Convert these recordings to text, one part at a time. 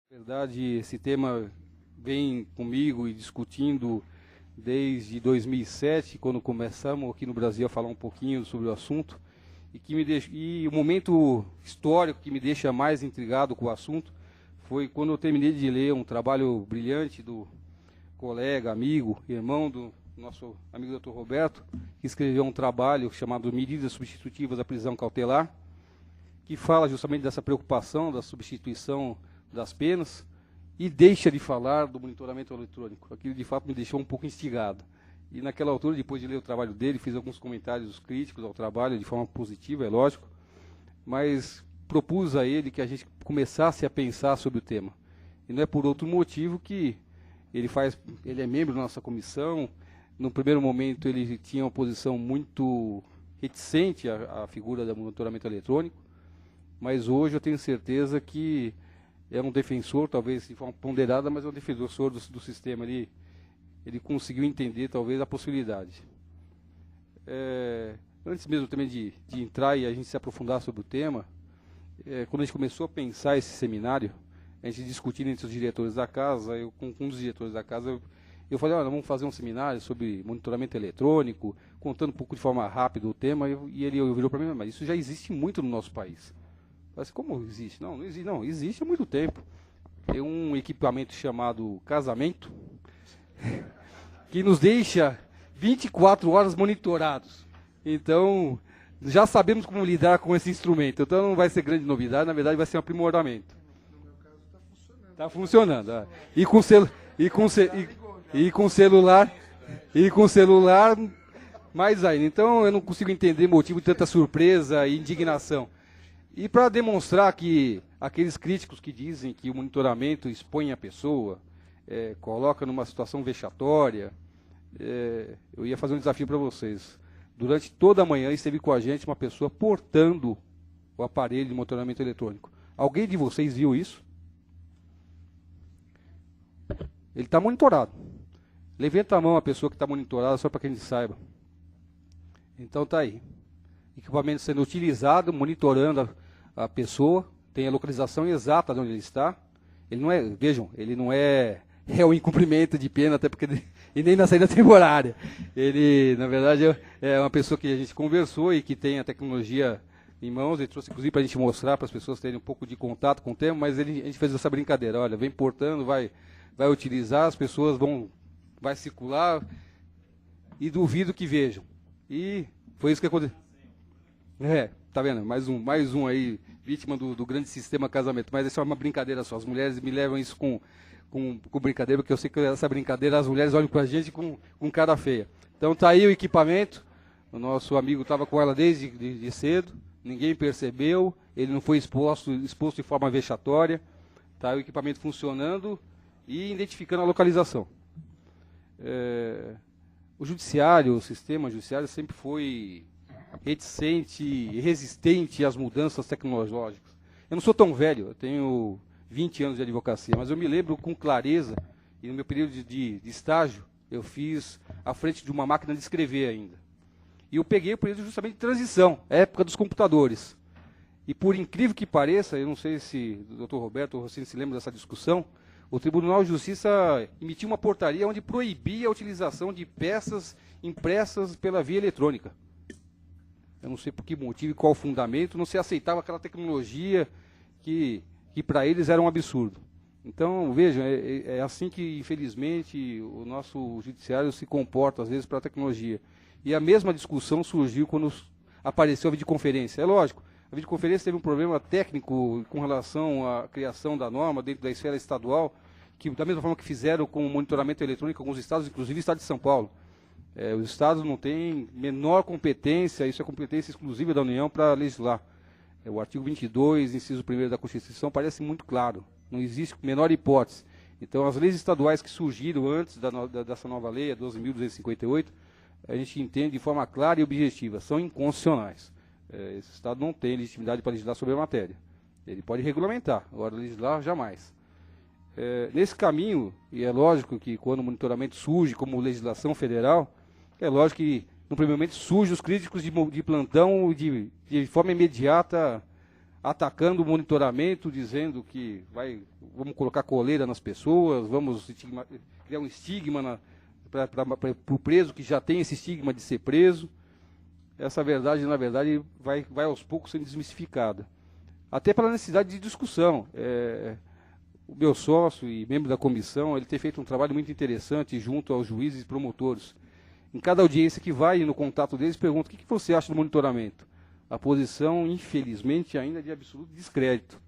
Na verdade, esse tema vem comigo e discutindo desde 2007, quando começamos aqui no Brasil a falar um pouquinho sobre o assunto, e o momento histórico que me deixa mais intrigado com o assunto foi quando eu terminei de ler um trabalho brilhante do colega, amigo, irmão do nosso amigo Dr. Roberto, que escreveu um trabalho chamado Medidas Substitutivas da Prisão Cautelar, que fala justamente dessa preocupação da substituição das penas e deixa de falar do monitoramento eletrônico. Aquilo de fato me deixou um pouco instigado. E naquela altura, depois de ler o trabalho dele, fiz alguns comentários críticos ao trabalho, de forma positiva, é lógico, mas propus a ele que a gente começasse a pensar sobre o tema. E não é por outro motivo que ele é membro da nossa comissão. No primeiro momento ele tinha uma posição muito reticente à figura do monitoramento eletrônico, mas hoje eu tenho certeza que é um defensor, talvez de forma ponderada, mas é um defensor do sistema. Ele conseguiu entender, talvez, a possibilidade. Antes mesmo também de entrar e a gente se aprofundar sobre o tema, quando a gente começou a pensar esse seminário, a gente discutindo entre os diretores da casa, eu com um dos diretores da casa, eu falei, olha, vamos fazer um seminário sobre monitoramento eletrônico, contando um pouco de forma rápida o tema, e ele virou para mim, mas isso já existe muito no nosso país. Mas como existe? Não existe, não, existe há muito tempo. Tem um equipamento chamado casamento, que nos deixa 24 horas monitorados. Então, já sabemos como lidar com esse instrumento. Então não vai ser grande novidade, na verdade vai ser um aprimoramento. No meu caso está funcionando. Está funcionando. E com celular, mais ainda. Então eu não consigo entender motivo de tanta surpresa e indignação. E para demonstrar que aqueles críticos que dizem que o monitoramento expõe a pessoa, coloca numa situação vexatória, eu ia fazer um desafio para vocês. Durante toda a manhã esteve com a gente uma pessoa portando o aparelho de monitoramento eletrônico. Alguém de vocês viu isso? Ele está monitorado. Levanta a mão a pessoa que está monitorada, só para que a gente saiba. Então está aí. Equipamento sendo utilizado, monitorando a pessoa, tem a localização exata de onde ele está. Ele não é, vejam, ele não é réu em cumprimento de pena, até porque e nem na saída temporária. Ele, na verdade, é uma pessoa que a gente conversou e que tem a tecnologia em mãos. Ele trouxe, inclusive, para a gente mostrar, para as pessoas terem um pouco de contato com o tema, mas a gente fez essa brincadeira. Olha, vem portando, vai utilizar, as pessoas vai circular e duvido que vejam. E foi isso que aconteceu. Tá vendo? Mais um aí, vítima do grande sistema casamento. Mas isso é uma brincadeira só. As mulheres me levam isso com brincadeira, porque eu sei que essa brincadeira as mulheres olham pra gente com cara feia. Então tá aí o equipamento. O nosso amigo estava com ela desde de cedo, ninguém percebeu, ele não foi exposto de forma vexatória. Tá aí o equipamento funcionando e identificando a localização. O sistema judiciário sempre foi reticente e resistente às mudanças tecnológicas. Eu não sou tão velho, eu tenho 20 anos de advocacia, mas eu me lembro com clareza, e no meu período de estágio, eu fiz à frente de uma máquina de escrever ainda. E eu peguei o período justamente de transição, época dos computadores. E por incrível que pareça, eu não sei se o Dr. Roberto ou você se lembra dessa discussão, o Tribunal de Justiça emitiu uma portaria onde proibia a utilização de peças impressas pela via eletrônica. Eu não sei por que motivo e qual fundamento, não se aceitava aquela tecnologia que para eles era um absurdo. Então, vejam, é assim que, infelizmente, o nosso judiciário se comporta, às vezes, para a tecnologia. E a mesma discussão surgiu quando apareceu a videoconferência. É lógico, a videoconferência teve um problema técnico com relação à criação da norma dentro da esfera estadual, que da mesma forma que fizeram com o monitoramento eletrônico em alguns estados, inclusive o estado de São Paulo. Os estados não têm menor competência, isso é competência exclusiva da União para legislar. O artigo 22, inciso 1º da Constituição, parece muito claro. Não existe menor hipótese. Então, as leis estaduais que surgiram antes dessa nova lei, a 12.258, a gente entende de forma clara e objetiva, são inconstitucionais. Esse Estado não tem legitimidade para legislar sobre a matéria. Ele pode regulamentar, agora legislar jamais. Nesse caminho, e é lógico que quando o monitoramento surge como legislação federal, é lógico que no primeiro momento surgem os críticos de plantão de forma imediata atacando o monitoramento, dizendo que vamos colocar coleira nas pessoas, vamos criar um estigma para o preso que já tem esse estigma de ser preso. Essa verdade, na verdade, vai aos poucos sendo desmistificada. Até pela necessidade de discussão. O meu sócio e membro da comissão, ele tem feito um trabalho muito interessante junto aos juízes e promotores. Em cada audiência que vai no contato deles, pergunta: o que você acha do monitoramento? A posição, infelizmente, ainda é de absoluto descrédito.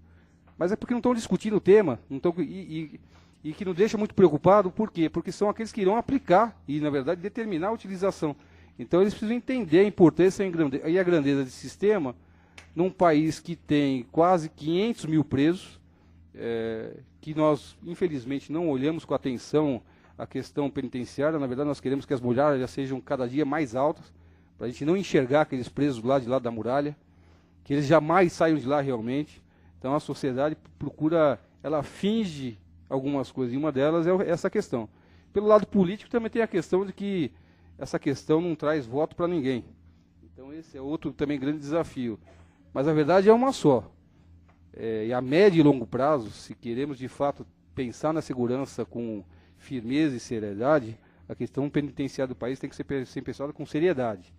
Mas é porque não estão discutindo o tema, e que não deixa muito preocupado. Por quê? Porque são aqueles que irão aplicar e, na verdade, determinar a utilização. Então, eles precisam entender a importância e a grandeza desse sistema num país que tem quase 500 mil presos, que nós, infelizmente, não olhamos com atenção a questão penitenciária. Na verdade, nós queremos que as muralhas já sejam cada dia mais altas, para a gente não enxergar aqueles presos lá de lado da muralha, que eles jamais saiam de lá realmente. Então, a sociedade ela finge algumas coisas, e uma delas é essa questão. Pelo lado político, também tem a questão de que essa questão não traz voto para ninguém. Então, esse é outro também grande desafio. Mas a verdade é uma só. E a médio e longo prazo, se queremos de fato pensar na segurança com firmeza e seriedade, a questão penitenciária do país tem que ser pensada com seriedade.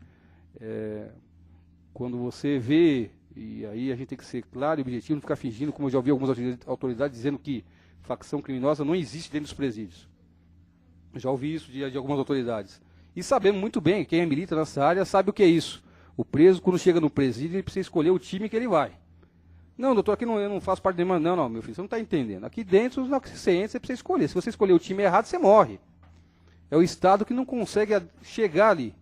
Quando você vê, e aí a gente tem que ser claro e objetivo, não ficar fingindo, como eu já ouvi algumas autoridades dizendo que facção criminosa não existe dentro dos presídios. Eu já ouvi isso de algumas autoridades. E sabemos muito bem, quem milita nessa área sabe o que é isso. O preso, quando chega no presídio, ele precisa escolher o time que ele vai. Não, doutor, aqui eu não faço parte de nenhuma. Não, meu filho, você não está entendendo. Aqui dentro, na que você entra, você precisa escolher. Se você escolher o time errado, você morre. É o Estado que não consegue chegar ali.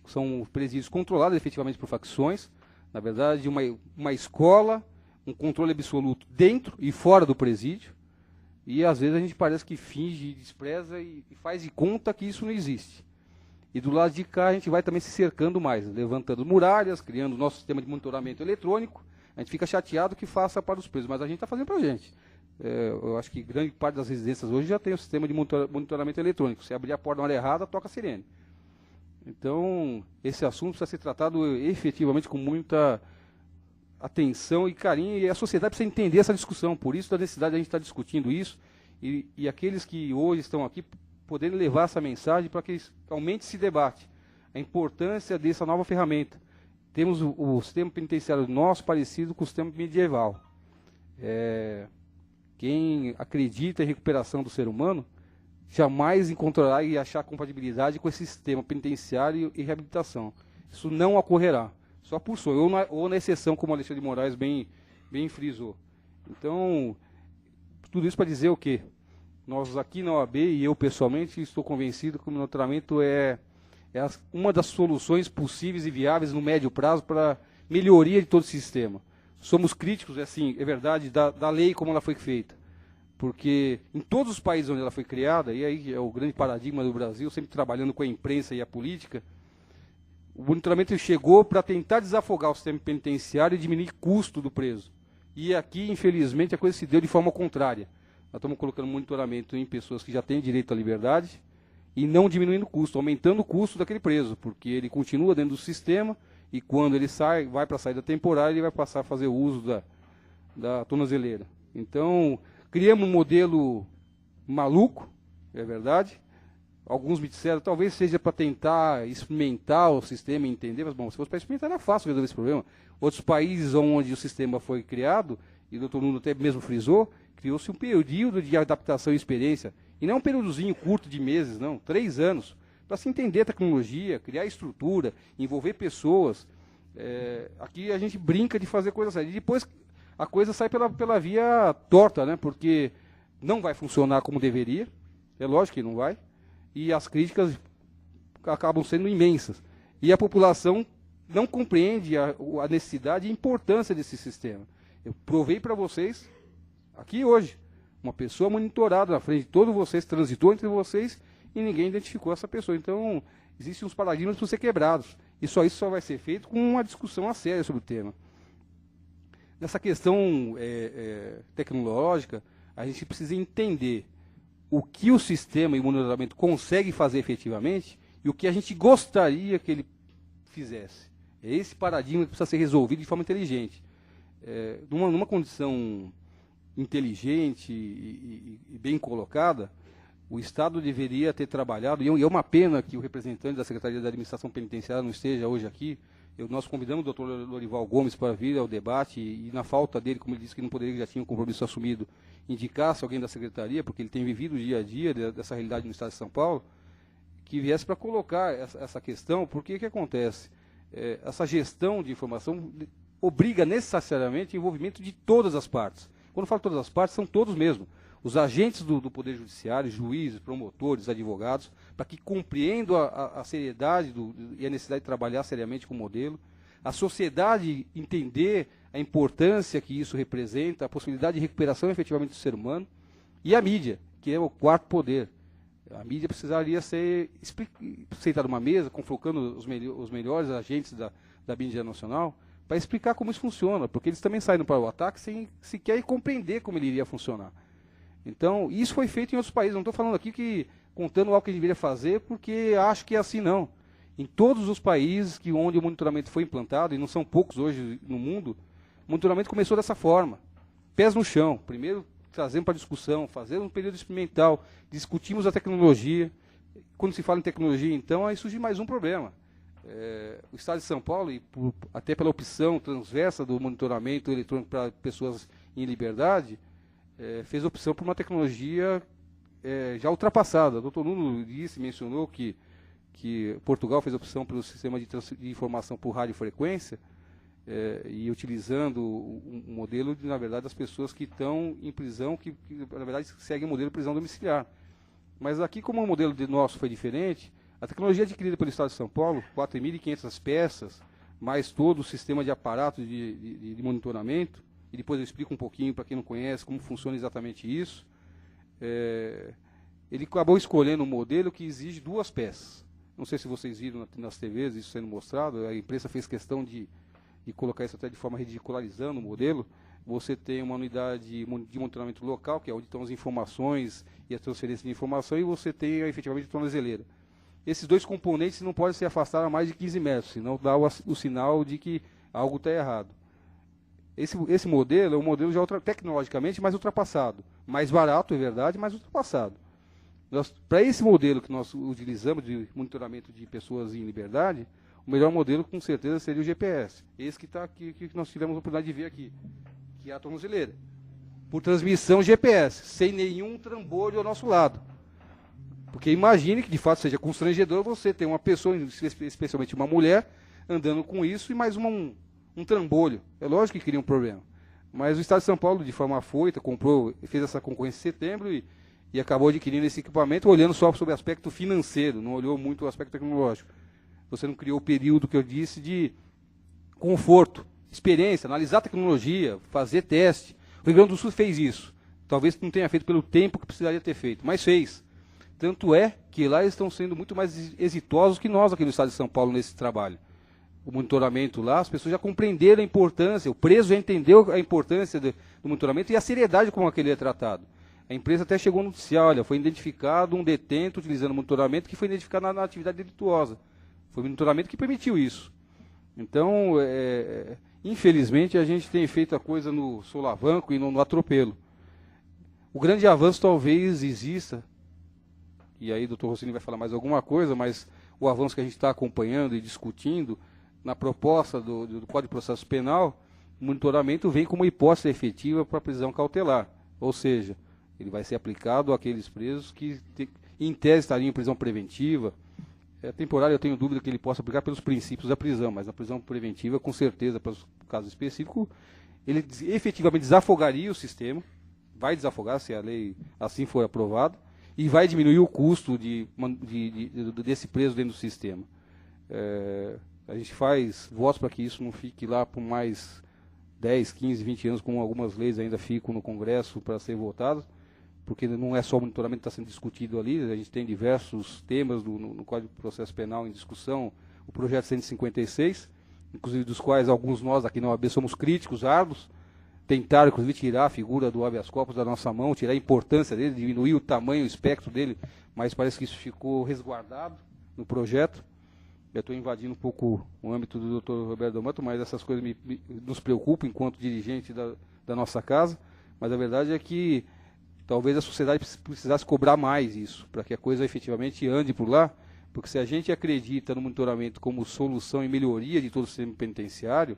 São presídios controlados efetivamente por facções. Na verdade, uma escola, um controle absoluto dentro e fora do presídio. E às vezes a gente parece que finge, despreza e faz de conta que isso não existe. E do lado de cá a gente vai também se cercando mais, levantando muralhas, criando o nosso sistema de monitoramento eletrônico. A gente fica chateado que faça para os presos, mas a gente está fazendo para a gente. Eu acho que grande parte das residências hoje já tem o sistema de monitoramento eletrônico. Se abrir a porta na hora errada, toca a sirene. Então, esse assunto precisa ser tratado efetivamente com muita atenção e carinho, e a sociedade precisa entender essa discussão. Por isso, da necessidade de a gente estar discutindo isso, e aqueles que hoje estão aqui poderem levar essa mensagem para que aumente esse debate, a importância dessa nova ferramenta. Temos o sistema penitenciário nosso parecido com o sistema medieval. Quem acredita em recuperação do ser humano jamais encontrará e achar compatibilidade com esse sistema penitenciário e reabilitação. Isso não ocorrerá, só por sonho, ou na exceção, como o Alexandre de Moraes bem frisou. Então, tudo isso para dizer o quê? Nós aqui na OAB, e eu pessoalmente, estou convencido que o monitoramento é uma das soluções possíveis e viáveis no médio prazo para melhoria de todo o sistema. Somos críticos, é verdade, da lei como ela foi feita. Porque em todos os países onde ela foi criada, e aí é o grande paradigma do Brasil, sempre trabalhando com a imprensa e a política, o monitoramento chegou para tentar desafogar o sistema penitenciário e diminuir o custo do preso. E aqui, infelizmente, a coisa se deu de forma contrária. Nós estamos colocando monitoramento em pessoas que já têm direito à liberdade e não diminuindo o custo, aumentando o custo daquele preso, porque ele continua dentro do sistema e quando ele vai para a saída temporária, ele vai passar a fazer uso da tornozeleira. Então, criamos um modelo maluco, é verdade. Alguns me disseram, talvez seja para tentar experimentar o sistema e entender, mas bom, se fosse para experimentar era fácil resolver esse problema. Outros países onde o sistema foi criado, e o doutor Nuno até mesmo frisou, criou-se um período de adaptação e experiência, e não um períodozinho curto de meses, não, 3 anos, para se entender a tecnologia, criar estrutura, envolver pessoas. Aqui a gente brinca de fazer coisa séria, e depois a coisa sai pela via torta, né, porque não vai funcionar como deveria, é lógico que não vai, e as críticas acabam sendo imensas. E a população não compreende a necessidade e a importância desse sistema. Eu provei para vocês, aqui hoje, uma pessoa monitorada na frente de todos vocês, transitou entre vocês e ninguém identificou essa pessoa. Então, existem uns paradigmas para ser quebrados. E só isso só vai ser feito com uma discussão a sério sobre o tema. Nessa questão tecnológica, a gente precisa entender o que o sistema e o monitoramento consegue fazer efetivamente e o que a gente gostaria que ele fizesse. É esse paradigma que precisa ser resolvido de forma inteligente. Numa condição inteligente e bem colocada, o Estado deveria ter trabalhado, e é uma pena que o representante da Secretaria da Administração Penitenciária não esteja hoje aqui. Nós convidamos o doutor Lorival Gomes para vir ao debate, e na falta dele, como ele disse que não poderia, já tinha um compromisso assumido, indicasse alguém da Secretaria, porque ele tem vivido o dia a dia dessa realidade no Estado de São Paulo, que viesse para colocar essa questão, porque o que acontece? Essa gestão de informação obriga necessariamente o envolvimento de todas as partes. Quando eu falo todas as partes, são todos mesmo. Os agentes do Poder Judiciário, juízes, promotores, advogados, para que compreendam a seriedade e a necessidade de trabalhar seriamente com o modelo, a sociedade entender a importância que isso representa, a possibilidade de recuperação efetivamente do ser humano, e a mídia, que é o quarto poder. A mídia precisaria ser sentada numa mesa, convocando os melhores agentes da mídia nacional, para explicar como isso funciona, porque eles também saem para o ataque sem sequer compreender como ele iria funcionar. Então, isso foi feito em outros países. Não estou falando aqui contando algo que a gente deveria fazer, porque acho que é assim, não. Em todos os países onde o monitoramento foi implantado, e não são poucos hoje no mundo, o monitoramento começou dessa forma. Pés no chão. Primeiro, trazendo para discussão, fazer um período experimental, discutimos a tecnologia. Quando se fala em tecnologia, então, aí surge mais um problema. O Estado de São Paulo, até pela opção transversa do monitoramento eletrônico para pessoas em liberdade, fez opção por uma tecnologia já ultrapassada. O doutor Nuno mencionou que Portugal fez opção pelo sistema de informação por radiofrequência, e utilizando um modelo, na verdade, das pessoas que estão em prisão, que na verdade seguem o modelo de prisão domiciliar. Mas aqui, como o modelo nosso foi diferente, a tecnologia adquirida pelo Estado de São Paulo, 4.500 peças, mais todo o sistema de aparato de monitoramento, e depois eu explico um pouquinho para quem não conhece como funciona exatamente isso. Ele acabou escolhendo um modelo que exige 2 peças. Não sei se vocês viram nas TVs isso sendo mostrado, a imprensa fez questão de colocar isso até de forma ridicularizando o modelo. Você tem uma unidade de monitoramento local, que é onde estão as informações e a transferência de informação, e você tem efetivamente a tornozeleira. Esses 2 componentes não podem se afastar a mais de 15 metros, senão dá o sinal de que algo está errado. Esse modelo é um modelo já tecnologicamente mais ultrapassado. Mais barato, é verdade, mas ultrapassado. Para esse modelo que nós utilizamos de monitoramento de pessoas em liberdade, o melhor modelo com certeza seria o GPS. Esse que nós tivemos a oportunidade de ver aqui, que é a tornozeleira. Por transmissão GPS, sem nenhum trambolho ao nosso lado. Porque imagine que de fato seja constrangedor você ter uma pessoa, especialmente uma mulher, andando com isso e mais um trambolho. É lógico que cria um problema. Mas o Estado de São Paulo, de forma afoita, fez essa concorrência em setembro e acabou adquirindo esse equipamento, olhando só sobre o aspecto financeiro, não olhou muito o aspecto tecnológico. Você não criou o período que eu disse de conforto, experiência, analisar a tecnologia, fazer teste. O Rio Grande do Sul fez isso. Talvez não tenha feito pelo tempo que precisaria ter feito, mas fez. Tanto é que lá eles estão sendo muito mais exitosos que nós aqui no Estado de São Paulo nesse trabalho. O monitoramento lá, as pessoas já compreenderam a importância, o preso já entendeu a importância do monitoramento e a seriedade como aquele é tratado. A empresa até chegou a noticiar, olha, foi identificado um detento utilizando monitoramento que foi identificado na atividade delituosa. Foi o monitoramento que permitiu isso. Então, infelizmente, a gente tem feito a coisa no solavanco e no atropelo. O grande avanço talvez exista, e aí o doutor Rossini vai falar mais alguma coisa, mas o avanço que a gente está acompanhando e discutindo na proposta do Código de Processo Penal, o monitoramento vem como hipótese efetiva para a prisão cautelar. Ou seja, ele vai ser aplicado àqueles presos que, em tese, estariam em prisão preventiva. Temporária, eu tenho dúvida que ele possa aplicar pelos princípios da prisão, mas na prisão preventiva, com certeza, para os casos específicos, ele efetivamente desafogaria o sistema, vai desafogar, se a lei assim for aprovada, e vai diminuir o custo desse preso dentro do sistema. A gente faz votos para que isso não fique lá por mais 10, 15, 20 anos, como algumas leis ainda ficam no Congresso para ser votadas, porque não é só o monitoramento que está sendo discutido ali, a gente tem diversos temas no Código de Processo Penal em discussão, o projeto 156, inclusive dos quais alguns nós aqui na OAB somos críticos, árduos, tentaram inclusive tirar a figura do habeas corpus da nossa mão, tirar a importância dele, diminuir o tamanho, o espectro dele, mas parece que isso ficou resguardado no projeto. Já estou invadindo um pouco o âmbito do Dr. Roberto D'Amato, mas essas coisas nos preocupam enquanto dirigente da nossa casa. Mas a verdade é que talvez a sociedade precisasse cobrar mais isso, para que a coisa efetivamente ande por lá. Porque se a gente acredita no monitoramento como solução e melhoria de todo o sistema penitenciário,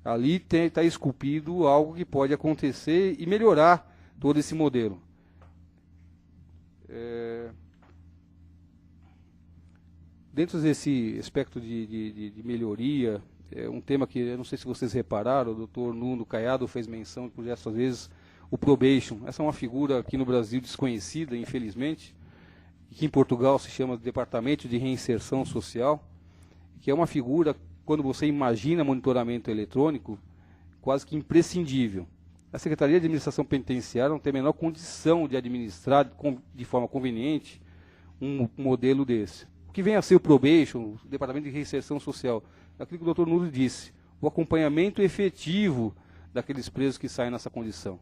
ali está esculpido algo que pode acontecer e melhorar todo esse modelo. Dentro desse aspecto de melhoria, um tema que eu não sei se vocês repararam, o doutor Nuno Caiado fez menção por diversas vezes, o probation. Essa é uma figura aqui no Brasil desconhecida, infelizmente, que em Portugal se chama Departamento de Reinserção Social, que é uma figura, quando você imagina monitoramento eletrônico, quase que imprescindível. A Secretaria de Administração Penitenciária não tem a menor condição de administrar de forma conveniente um modelo desse. O que vem a ser o probation, o Departamento de Reinserção Social? Aquilo que o Dr. Nuno disse, o acompanhamento efetivo daqueles presos que saem nessa condição.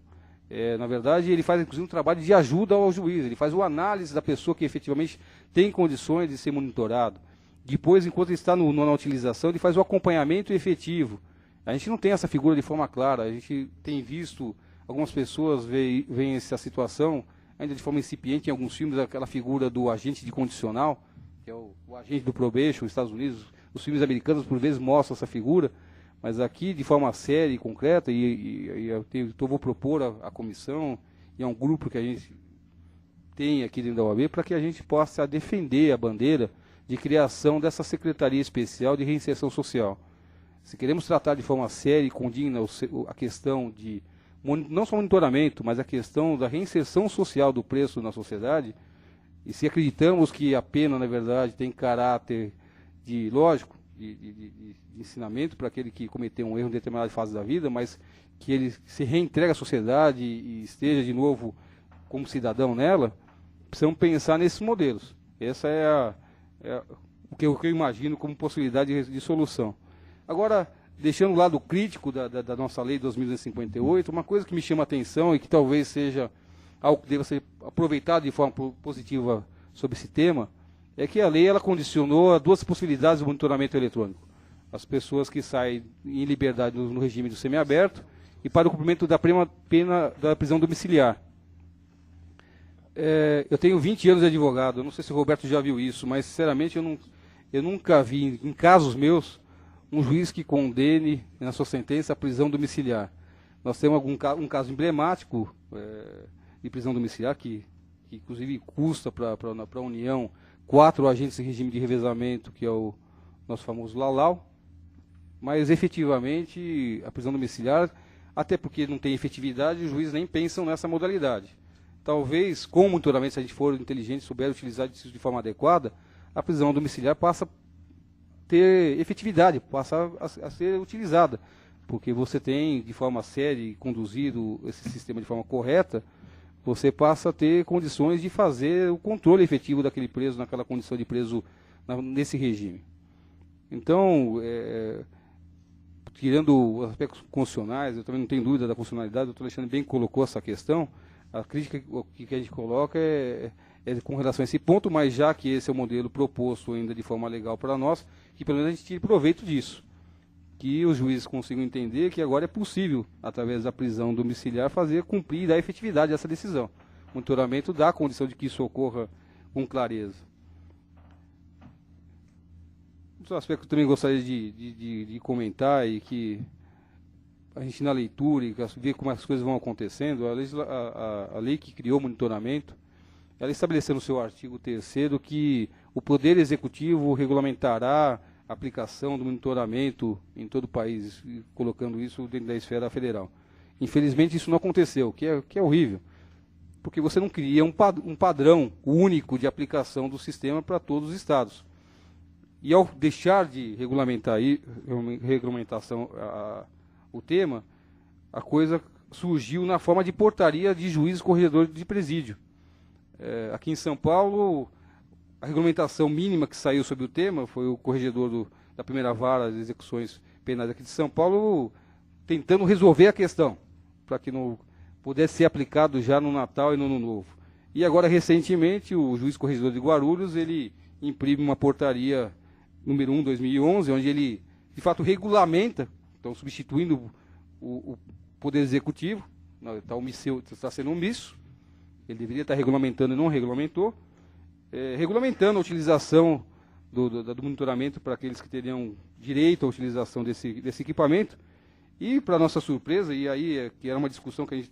Na verdade, ele faz inclusive um trabalho de ajuda ao juiz, ele faz uma análise da pessoa que efetivamente tem condições de ser monitorado. Depois, enquanto ele está na utilização, ele faz o acompanhamento efetivo. A gente não tem essa figura de forma clara, a gente tem visto algumas pessoas veem essa situação, ainda de forma incipiente em alguns filmes, aquela figura do agente de condicional, que é o agente do probation, nos Estados Unidos, os filmes americanos por vezes mostram essa figura, mas aqui de forma séria e concreta, vou propor à comissão e a um grupo que a gente tem aqui dentro da OAB, para que a gente possa defender a bandeira de criação dessa Secretaria Especial de Reinserção Social. Se queremos tratar de forma séria e condigna a questão de, não só monitoramento, mas a questão da reinserção social do preso na sociedade, e se acreditamos que a pena, na verdade, tem caráter de ensinamento para aquele que cometeu um erro em determinada fase da vida, mas que ele se reintegra à sociedade e esteja de novo como cidadão nela, precisamos pensar nesses modelos. Essa é o que eu imagino como possibilidade de solução. Agora, deixando o lado crítico da nossa lei de 2258, uma coisa que me chama a atenção e que talvez seja algo que deva ser aproveitado de forma positiva sobre esse tema, é que a lei ela condicionou a duas possibilidades de monitoramento eletrônico. As pessoas que saem em liberdade no regime do semiaberto e para o cumprimento da pena da prisão domiciliar. Eu tenho 20 anos de advogado, eu não sei se o Roberto já viu isso, mas sinceramente eu nunca vi, em casos meus, um juiz que condene na sua sentença a prisão domiciliar. Nós temos um caso emblemático de prisão domiciliar, que inclusive custa para a União 4 agentes em regime de revezamento, que é o nosso famoso Lalau, mas efetivamente a prisão domiciliar, até porque não tem efetividade, os juízes nem pensam nessa modalidade. Talvez, com o monitoramento, se a gente for inteligente e souber utilizar isso de forma adequada, a prisão domiciliar passa a ter efetividade, passa a ser utilizada, porque você tem, de forma séria e conduzido esse sistema de forma correta, você passa a ter condições de fazer o controle efetivo daquele preso, naquela condição de preso nesse regime. Então, tirando os aspectos constitucionais, eu também não tenho dúvida da funcionalidade, o doutor Alexandre bem colocou essa questão, a crítica que a gente coloca é com relação a esse ponto, mas já que esse é o modelo proposto ainda de forma legal para nós, que pelo menos a gente tire proveito disso. Que os juízes consigam entender que agora é possível, através da prisão domiciliar, fazer cumprir e dar efetividade a essa decisão. O monitoramento dá a condição de que isso ocorra com clareza. Outro aspecto que eu também gostaria de comentar e que a gente na leitura e ver como as coisas vão acontecendo, a lei que criou o monitoramento, ela estabeleceu no seu artigo 3º que o Poder Executivo regulamentará a aplicação do monitoramento em todo o país, colocando isso dentro da esfera federal. Infelizmente isso não aconteceu, que é horrível, porque você não cria um padrão único de aplicação do sistema para todos os estados. E ao deixar de regulamentação o tema, a coisa surgiu na forma de portaria de juízes corregedores de presídio. Aqui em São Paulo, a regulamentação mínima que saiu sobre o tema foi o corregedor da primeira vara de execuções penais aqui de São Paulo tentando resolver a questão, para que não pudesse ser aplicado já no Natal e no Ano Novo. E agora, recentemente, o juiz corregedor de Guarulhos, ele imprime uma portaria número 1, 2011, onde ele, de fato, regulamenta, então substituindo o Poder Executivo, está sendo omisso, ele deveria estar regulamentando e não regulamentou, regulamentando a utilização do monitoramento para aqueles que teriam direito à utilização desse equipamento, e, para nossa surpresa, e aí que era uma discussão que a gente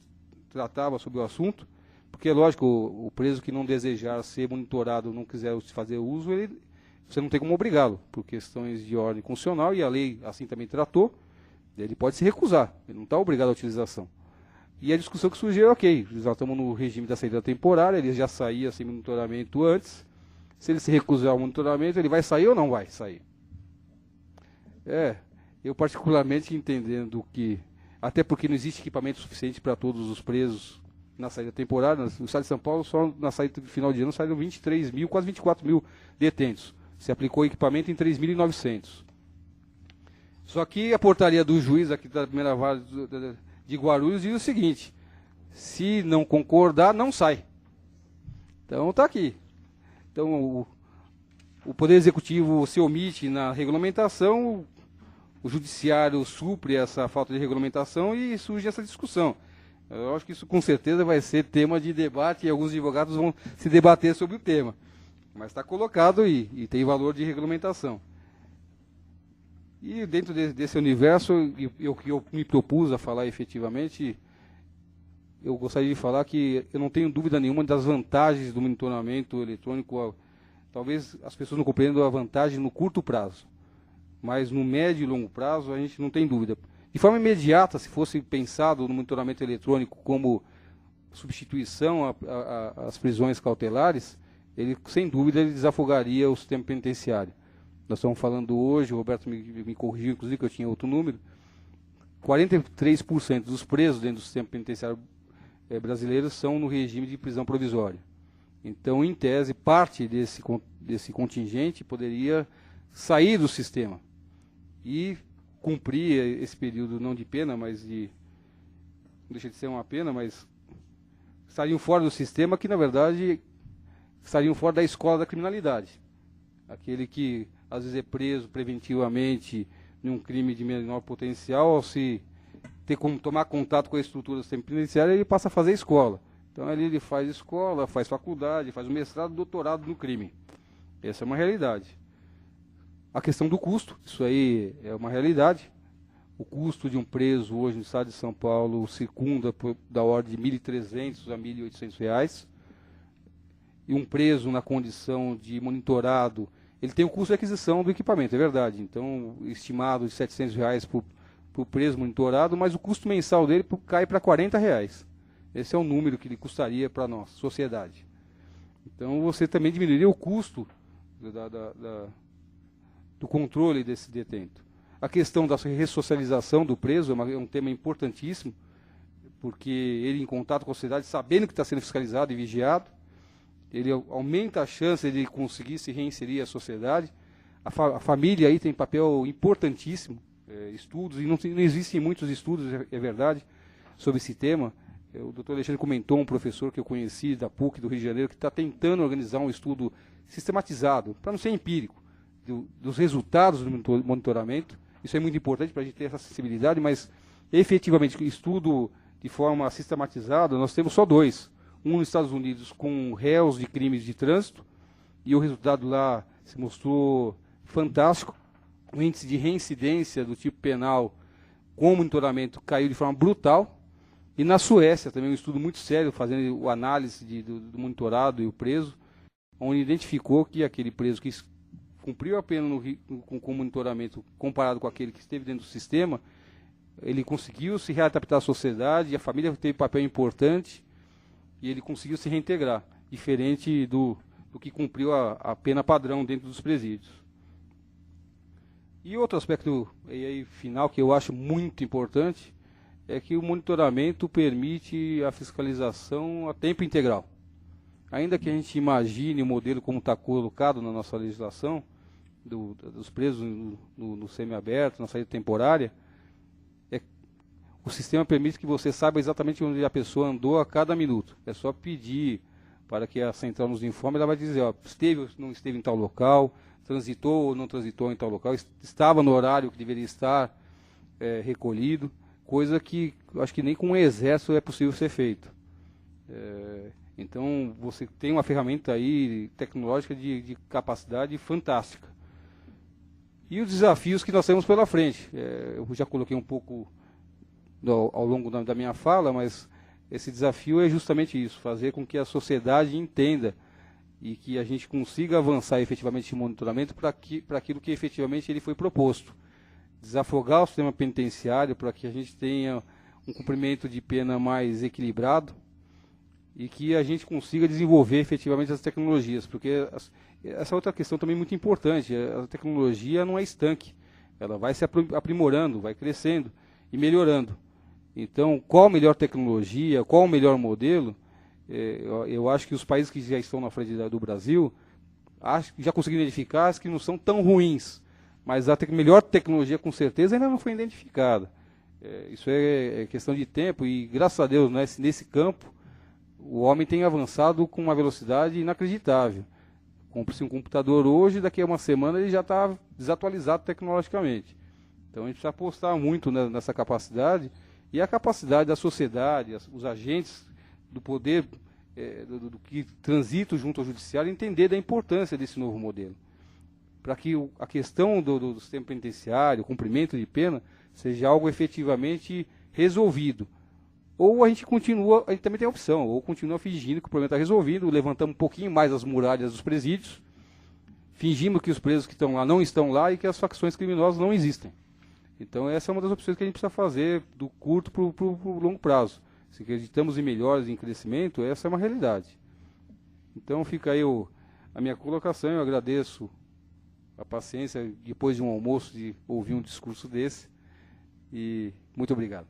tratava sobre o assunto, porque, é lógico, o preso que não desejar ser monitorado, não quiser fazer uso, você não tem como obrigá-lo, por questões de ordem constitucional, e a lei assim também tratou, ele pode se recusar, ele não está obrigado à utilização. E a discussão que surgiu é, ok, já estamos no regime da saída temporária, ele já saía sem monitoramento antes, se ele se recusar ao monitoramento, ele vai sair ou não vai sair? Eu particularmente entendendo que, até porque não existe equipamento suficiente para todos os presos na saída temporária, no estado de São Paulo, só na saída do final de ano saíram 23 mil, quase 24 mil detentos. Se aplicou equipamento em 3.900. Só que a portaria do juiz aqui da primeira vara de Guarulhos diz o seguinte: se não concordar, não sai. Então está aqui. Então o Poder Executivo se omite na regulamentação, o Judiciário supre essa falta de regulamentação e surge essa discussão. Eu acho que isso com certeza vai ser tema de debate e alguns advogados vão se debater sobre o tema. Mas está colocado e tem valor de regulamentação. E dentro desse universo, que eu me propus a falar efetivamente, eu gostaria de falar que eu não tenho dúvida nenhuma das vantagens do monitoramento eletrônico. Talvez as pessoas não compreendam a vantagem no curto prazo, mas no médio e longo prazo a gente não tem dúvida. De forma imediata, se fosse pensado no monitoramento eletrônico como substituição às prisões cautelares, ele, sem dúvida, ele desafogaria o sistema penitenciário. Nós estamos falando hoje, o Roberto me corrigiu, inclusive, que eu tinha outro número, 43% dos presos dentro do sistema penitenciário brasileiro são no regime de prisão provisória. Então, em tese, parte desse contingente poderia sair do sistema e cumprir esse período não de pena, mas não deixa de ser uma pena, mas estariam fora do sistema, que na verdade estariam fora da escola da criminalidade. Aquele que às vezes é preso preventivamente em um crime de menor potencial, ao se ter como tomar contato com a estrutura do sistema penitenciário, ele passa a fazer escola. Então ali ele faz escola, faz faculdade, faz um mestrado, doutorado no crime. Essa é uma realidade. A questão do custo, isso aí é uma realidade. O custo de um preso hoje no estado de São Paulo circunda da ordem de R$ 1.300 a R$ 1.800. E um preso na condição de monitorado, ele tem o custo de aquisição do equipamento, é verdade. Então, estimado de R$ 700 por preso monitorado, mas o custo mensal dele cai para R$ 40. Esse é o número que ele custaria para a nossa sociedade. Então, você também diminuiria o custo do controle desse detento. A questão da ressocialização do preso é um tema importantíssimo, porque ele, em contato com a sociedade, sabendo que está sendo fiscalizado e vigiado, ele aumenta a chance de conseguir se reinserir à sociedade. A família aí tem papel importantíssimo, estudos, e não existem muitos estudos, é verdade, sobre esse tema. O doutor Alexandre comentou, um professor que eu conheci da PUC do Rio de Janeiro, que está tentando organizar um estudo sistematizado, para não ser empírico, dos resultados do monitoramento. Isso é muito importante para a gente ter essa sensibilidade, mas efetivamente, estudo de forma sistematizada, nós temos só 2. Um nos Estados Unidos com réus de crimes de trânsito, e o resultado lá se mostrou fantástico. O índice de reincidência do tipo penal com monitoramento caiu de forma brutal. E na Suécia também um estudo muito sério, fazendo a análise do monitorado e o preso, onde identificou que aquele preso que cumpriu a pena com monitoramento comparado com aquele que esteve dentro do sistema, ele conseguiu se readaptar à sociedade, a família teve papel importante e ele conseguiu se reintegrar, diferente do que cumpriu a pena padrão dentro dos presídios. E outro aspecto aí, final que eu acho muito importante é que o monitoramento permite a fiscalização a tempo integral. Ainda que a gente imagine o modelo como está colocado na nossa legislação, dos presos no semiaberto, na saída temporária, o sistema permite que você saiba exatamente onde a pessoa andou a cada minuto. É só pedir para que a central nos informe, ela vai dizer, ó, esteve ou não esteve em tal local, transitou ou não transitou em tal local, estava no horário que deveria estar recolhido, coisa que acho que nem com um exército é possível ser feito. Então, você tem uma ferramenta aí tecnológica de capacidade fantástica. E os desafios que nós temos pela frente. Eu já coloquei um pouco ao longo da minha fala, mas esse desafio é justamente isso, fazer com que a sociedade entenda e que a gente consiga avançar efetivamente em monitoramento para aquilo que efetivamente ele foi proposto. Desafogar o sistema penitenciário para que a gente tenha um cumprimento de pena mais equilibrado e que a gente consiga desenvolver efetivamente as tecnologias, porque essa outra questão também é muito importante. A tecnologia não é estanque, ela vai se aprimorando, vai crescendo e melhorando. Então, qual a melhor tecnologia, qual o melhor modelo? Eu acho que os países que já estão na frente do Brasil já conseguiram identificar as que não são tão ruins, mas a melhor tecnologia com certeza ainda não foi identificada. Isso é questão de tempo e, graças a Deus, né, nesse campo, o homem tem avançado com uma velocidade inacreditável. Compre-se um computador hoje, daqui a uma semana ele já está desatualizado tecnologicamente. Então a gente precisa apostar muito nessa capacidade e a capacidade da sociedade, os agentes do poder, do que transitam junto ao judiciário, entender da importância desse novo modelo. Para que a questão do sistema penitenciário, o cumprimento de pena, seja algo efetivamente resolvido. Ou a gente continua, a gente também tem a opção, ou continua fingindo que o problema está resolvido, levantamos um pouquinho mais as muralhas dos presídios, fingimos que os presos que estão lá não estão lá e que as facções criminosas não existem. Então essa é uma das opções que a gente precisa fazer do curto para o longo prazo. Se acreditamos em melhores, em crescimento, essa é uma realidade. Então fica aí a minha colocação, eu agradeço a paciência depois de um almoço de ouvir um discurso desse e muito obrigado.